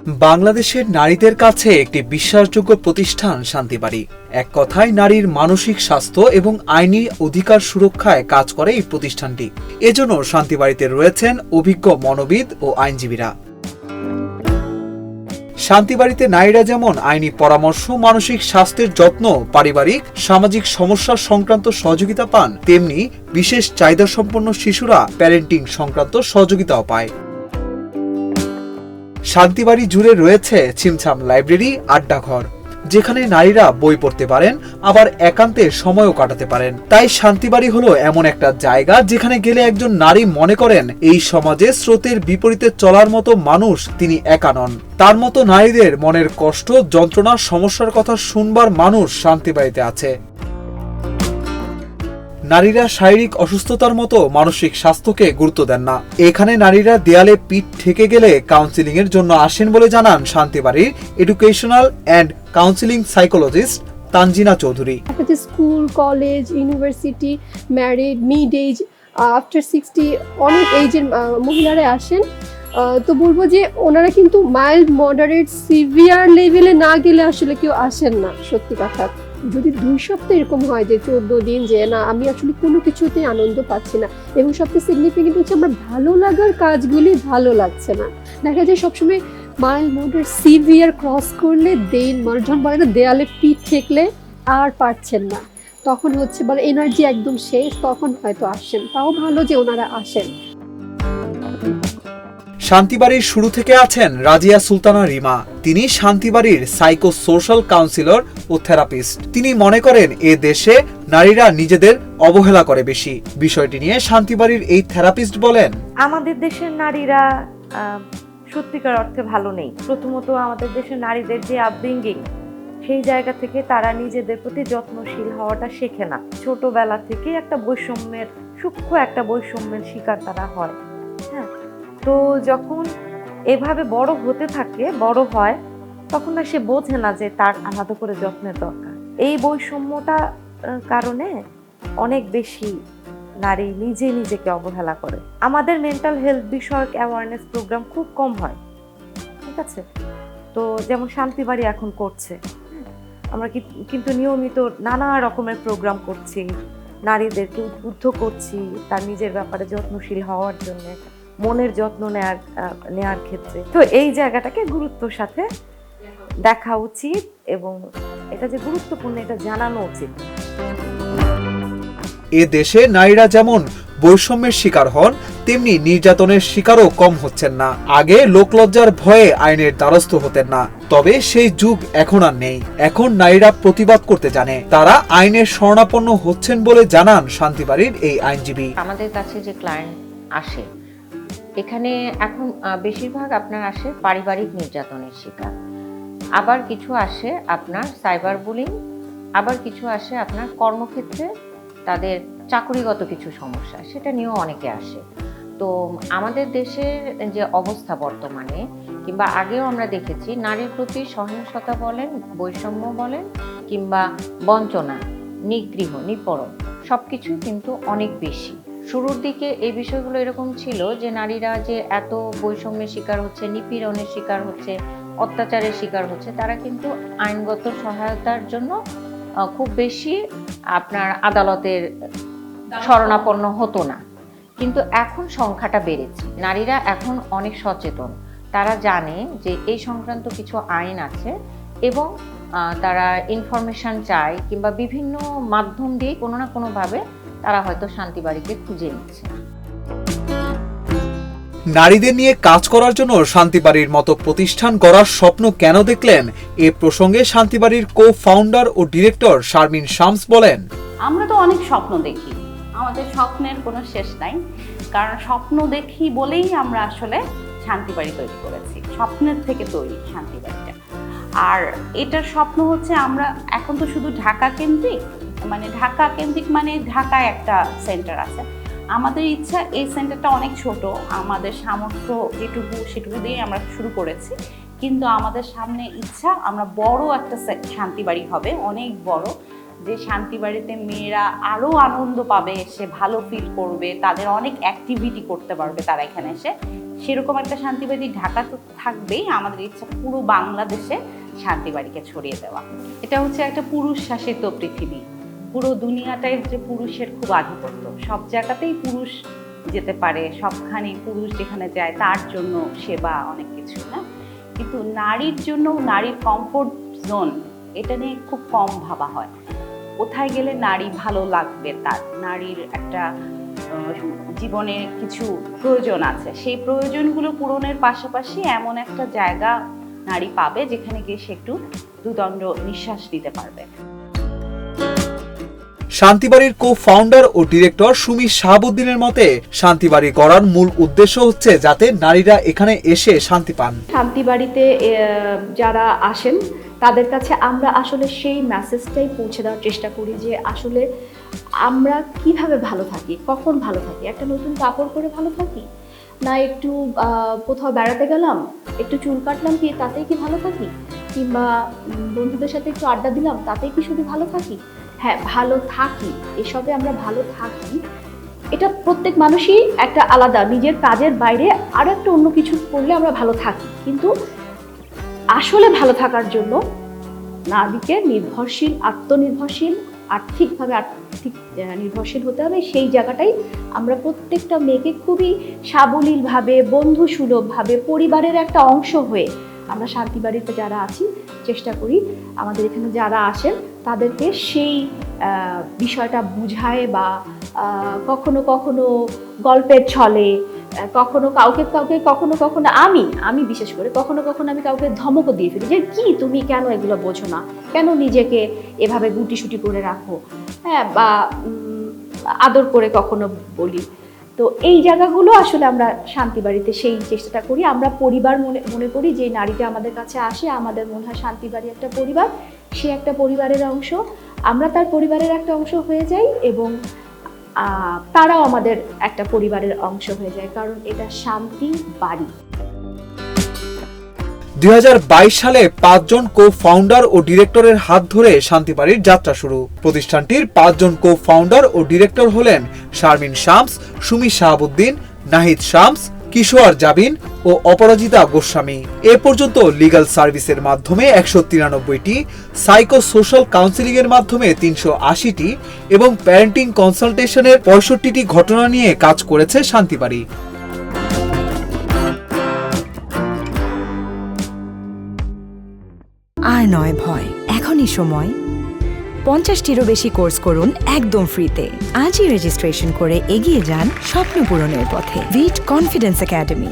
বাংলাদেশের নারীদের কাছে একটি বিশ্বাসযোগ্য প্রতিষ্ঠান শান্তিবাড়ি। এক কথায় নারীর মানসিক স্বাস্থ্য এবং আইনি অধিকার সুরক্ষায় কাজ করে এই প্রতিষ্ঠানটি। এজন্য শান্তিবাড়িতে রয়েছেন অভিজ্ঞ মনোবিদ ও আইনজীবীরা। শান্তিবাড়িতে নারীরা যেমন আইনি পরামর্শ, মানসিক স্বাস্থ্যের যত্ন, পারিবারিক সামাজিক সমস্যা সংক্রান্ত সহযোগিতা পান, তেমনি বিশেষ চাহিদা সম্পন্ন শিশুরা প্যারেন্টিং সংক্রান্ত সহযোগিতাও পায়। শান্তিবাড়ি জুড়ে রয়েছে ছিমছাম লাইব্রেরি, আড্ডাঘর, যেখানে নারীরা বই পড়তে পারেন, আবার একান্তে সময়ও কাটাতে পারেন। তাই শান্তিবাড়ি হলো এমন একটা জায়গা যেখানে গেলে একজন নারী মনে করেন এই সমাজে স্রোতের বিপরীতে চলার মতো মানুষ তিনি একা নন। তার মতো নারীদের মনের কষ্ট, যন্ত্রণা, সমস্যার কথা শুনবার মানুষ শান্তিবাড়িতে আছে। নারীরা শারীরিক অসুস্থতার মতো মানসিক স্বাস্থ্যকে গুরুত্ব দেন না। এখানে নারীরা দেয়ালে পিঠ ঠেকে গেলে কাউন্সিলিং এর জন্য আসেন বলে জানান শান্তিবাড়ির educational and counselling psychologist Tanzina Chowdhury. School, college, university, married, mid age, after 60 অনেক এজের মহিলারা আসেন। তো বলবো যে ওনারা কিন্তু মাইল্ড, মডারেট, সিভিয়ার লেভেলে না গেলে আসলে কেউ আসেন না। সত্যি কথা, যদি 2 সপ্তাহ এরকম হয় যে 14 দিন যে না আমি আসলে কোনো কিছুতে আনন্দ পাচ্ছি না, এবং সবচেয়ে সিগনিফিকেন্ট হচ্ছে আমার ভালো লাগার কাজগুলি ভালো লাগছে না। দেখা যায় সবসময় মাইল্ড, মডারেট, সিভিয়ার ক্রস করলে দেন মানুষজন বলে না দেয়ালে পিঠ ঠেকলে আর পারছেন না, তখন হচ্ছে বলে এনার্জি একদম শেষ, তখন হয়তো আসেন। তাও ভালো যে ওনারা আসেন। শান্তিবাড়ির শুরু থেকে আছেন রাজিয়া সুলতানা রিমা। তিনি শান্তিবাড়ির সাইকো সোশ্যাল কাউন্সিলর ও থেরাপিস্ট। তিনি মনে করেন এ দেশে নারীরা নিজেদের অবহেলা করে বেশি। বিষয়টি নিয়ে শান্তিবাড়ির এই থেরাপিস্ট বলেন, আমাদের দেশের নারীরা সত্যিকার অর্থে ভালো নেই। প্রথমত আমাদের দেশের নারীদের যে আপব্রিঙ্গিং, সেই জায়গা থেকে তারা নিজেদের প্রতি যত্নশীল হওয়াটা শেখে না। ছোটবেলা থেকে একটা বৈষম্যের, সূক্ষ্ম একটা বৈষম্যের শিকার তারা হয়। হ্যাঁ, তো যখন এভাবে বড় হতে থাকে, বড় হয়, তখন না সে বোঝে না যে তার আলাদা করে যত্নের দরকার। এই বৈষম্যটা কারণে অনেক বেশি নারী নিজে নিজেকে অবহেলা করে। আমাদের মেন্টাল হেলথ বিষয়ক অ্যাওয়ারনেস প্রোগ্রাম খুব কম হয়, ঠিক আছে? তো যেমন শান্তিবাড়ি এখন করছে, আমরা কিন্তু নিয়মিত নানা রকমের প্রোগ্রাম করছি, নারীদেরকে উদ্বুদ্ধ করছি তার নিজের ব্যাপারে যত্নশীল হওয়ার জন্য, মনের যত্ন নেওয়ার ক্ষেত্রে। তো এই জায়গাটাকে গুরুত্বর সাথে দেখা উচিত এবং এটা যে গুরুত্বপূর্ণ এটা জানানো উচিত। এ দেশে নারীরা যেমন বৈষম্যের শিকার হন, তেমনি নির্যাতনের শিকারও কম হচ্ছেন না। আগে লোকলজ্জার ভয়ে আইনের দ্বারস্থ হতেন না, তবে সেই যুগ এখন আর নেই। এখন নারীরা প্রতিবাদ করতে জানে, তারা আইনের শরণাপন্ন হচ্ছেন বলে জানান শান্তিবাড়ির এই আইনজীবী। আমাদের কাছে যে ক্লায়েন্ট আসে, এখানে এখন বেশিরভাগ আপনার আসে পারিবারিক নির্যাতনের শিকার, আবার কিছু আসে আপনার সাইবার বুলিং, আবার কিছু আসে আপনার কর্মক্ষেত্রে তাদের চাকরিগত কিছু সমস্যা, সেটা নিয়েও অনেকে আসে। তো আমাদের দেশের যে অবস্থা বর্তমানে কিংবা আগেও আমরা দেখেছি, নারীর প্রতি সহিংসতা বলেন, বৈষম্য বলেন কিংবা বঞ্চনা, নিগৃহ, নিপীড়ন সব কিছুই কিন্তু অনেক বেশি। শুরুর দিকে এই বিষয়গুলো এরকম ছিল যে নারীরা যে এত বৈষম্যের শিকার হচ্ছে, নিপীড়নের শিকার হচ্ছে, অত্যাচারের শিকার হচ্ছে, তারা কিন্তু আইনগত সহায়তার জন্য খুব বেশি আপনার আদালতের শরণাপন্ন হতো না। কিন্তু এখন সংখ্যাটা বেড়েছে, নারীরা এখন অনেক সচেতন, তারা জানে যে এই সংক্রান্ত কিছু আইন আছে এবং তারা ইনফরমেশন চায় কিংবা বিভিন্ন মাধ্যম দিয়ে কোনো না কোনোভাবে তারা হয়তো শান্তিবাড়িকে খুঁজে নিচ্ছে। নারীদের নিয়ে কাজ করার জন্য শান্তিবাড়ির মতো প্রতিষ্ঠান গড়ার স্বপ্ন কেন দেখলেন, এ প্রসঙ্গে শান্তিবাড়ির কো-ফাউন্ডার ও ডিরেক্টর শারমিন শামস বলেন, আমরা তো অনেক স্বপ্ন দেখি, আমাদের স্বপ্নের কোনো শেষ নাই। কারণ স্বপ্ন দেখি বলেই আমরা আসলে শান্তিবাড়ি তৈরি করেছি, স্বপ্নের থেকে তৈরি শান্তিবাড়িটা। আর এটার স্বপ্ন হচ্ছে আমরা এখন তো শুধু ঢাকা কেন্দ্রিক, মানে ঢাকায় একটা সেন্টার আছে। আমাদের ইচ্ছা এই সেন্টারটা অনেক ছোট, আমাদের সামর্থ্য যেটুকু সেটুকু দিয়ে আমরা শুরু করেছি, কিন্তু আমাদের সামনে ইচ্ছা আমরা বড় একটা শান্তিবাড়ি হবে, অনেক বড়, যে শান্তিবাড়িতে মেয়েরা আরও আনন্দ পাবে, এসে ভালো ফিল করবে, তাদের অনেক অ্যাক্টিভিটি করতে পারবে তারা এখানে এসে, সেরকম একটা শান্তিবাড়ি ঢাকা তো থাকবেই, আমাদের ইচ্ছা পুরো বাংলাদেশে শান্তিবাড়িকে ছড়িয়ে দেওয়া। এটা হচ্ছে একটা পুরুষ শাসিত পৃথিবী, পুরো দুনিয়াটাই হচ্ছে পুরুষের খুব আধিপত্য, সব জায়গাতেই পুরুষ যেতে পারে, সবখানে পুরুষ যেখানে যায় তার জন্য সেবা অনেক কিছু, না? কিন্তু নারীর জন্য নারীর কমফোর্ট জোন এটা নিয়ে খুব কম ভাবা হয়। কোথায় গেলে নারী ভালো লাগবে, তার নারীর একটা জীবনে কিছু প্রয়োজন আছে, সেই প্রয়োজনগুলো পূরণের পাশাপাশি এমন একটা জায়গা নারী পাবে যেখানে গিয়ে সে একটু দুদণ্ড নিঃশ্বাস নিতে পারবে। শান্তিবাড়ির কো-ফাউন্ডার ও ডিরেক্টর সুমি শাহাবুদ্দিনের মতে শান্তিবাড়ি করার মূল উদ্দেশ্য হচ্ছে যাতে নারীরা এখানে এসে শান্তি পান। শান্তিবাড়িতে যারা আসেন তাদের কাছে আমরা আসলে সেই মেসেজটাই পৌঁছে দেওয়ার চেষ্টা করি যে আসলে আমরা কিভাবে ভালো থাকি, কখন ভালো থাকি, একটা নতুন কাপড় পরে ভালো থাকি, না একটু কোথাও বেড়াতে গেলাম, একটু চুল কাটলাম, কি তাতেই কি ভালো থাকি, কিংবা বন্ধুদের সাথে একটু আড্ডা দিলাম তাতেই কি শুধু ভালো থাকি? হ্যাঁ, ভালো থাকি, এসবে আমরা ভালো থাকি, এটা প্রত্যেক মানুষই একটা আলাদা, নিজের কাজের বাইরে আরও একটা অন্য কিছু করলে আমরা ভালো থাকি। কিন্তু আসলে ভালো থাকার জন্য নারীকে নির্ভরশীল, আত্মনির্ভরশীল, আর্থিক নির্ভরশীল হতে হবে। সেই জায়গাটাই আমরা প্রত্যেকটা মেয়েকে খুবই সাবলীলভাবে, বন্ধুসুলভভাবে, পরিবারের একটা অংশ হয়ে আমরা শান্তিবাড়িতে যারা আছি চেষ্টা করি আমাদের এখানে যারা আসেন তাদেরকে সেই বিষয়টা বুঝায় বা কখনো কখনো গল্পের ছলে, কখনো কাউকে কখনো কখনো আমি বিশেষ করে কখনো কখনো আমি কাউকে ধমকও দিয়ে ফেলি যে কি তুমি কেন এগুলো বোঝো না, কেন নিজেকে এভাবে গুটিসুটি করে রাখো, হ্যাঁ, বা আদর করে কখনো বলি। তো এই জায়গাগুলো আসলে আমরা শান্তিবাড়িতে সেই চেষ্টাটা করি। আমরা পরিবার মনে করি যে নারীটা আমাদের কাছে আসে, আমাদের মনে হয় শান্তিবাড়ি একটা পরিবার, সে একটা পরিবারের অংশ, আমরা তার পরিবারের একটা অংশ হয়ে যাই এবং তারাও আমাদের একটা পরিবারের অংশ হয়ে যায়, কারণ এটা শান্তি বাড়ি। 2022 সালে 5 জন কো-ফাউন্ডার ও ডিরেক্টরের হাত ধরে শান্তিবাড়ির যাত্রা শুরু। প্রতিষ্ঠানটির 5 জন কো-ফাউন্ডার ও ডিরেক্টর হলেন শারমিন শামস, সুমি শাহাবুদ্দিন, নাহিদ শামস, কিশোর জাবিন ও অপরাজিতা গোস্বামী। এ পর্যন্ত লিগ্যাল সার্ভিসের মাধ্যমে 193টি, সাইকো সোশ্যাল কাউন্সেলিং এর মাধ্যমে 380টি এবং প্যারেন্টিং কনসালটেশনের 65টি ঘটনা নিয়ে কাজ করেছে শান্তিবাড়ি। আর নয় ভয়, এখনই সময়। 50টিরও বেশি কোর্স করুন একদম ফ্রিতে। আজই রেজিস্ট্রেশন করে এগিয়ে যান স্বপ্ন পূরণের পথে। ভিট কনফিডেন্স একাডেমি।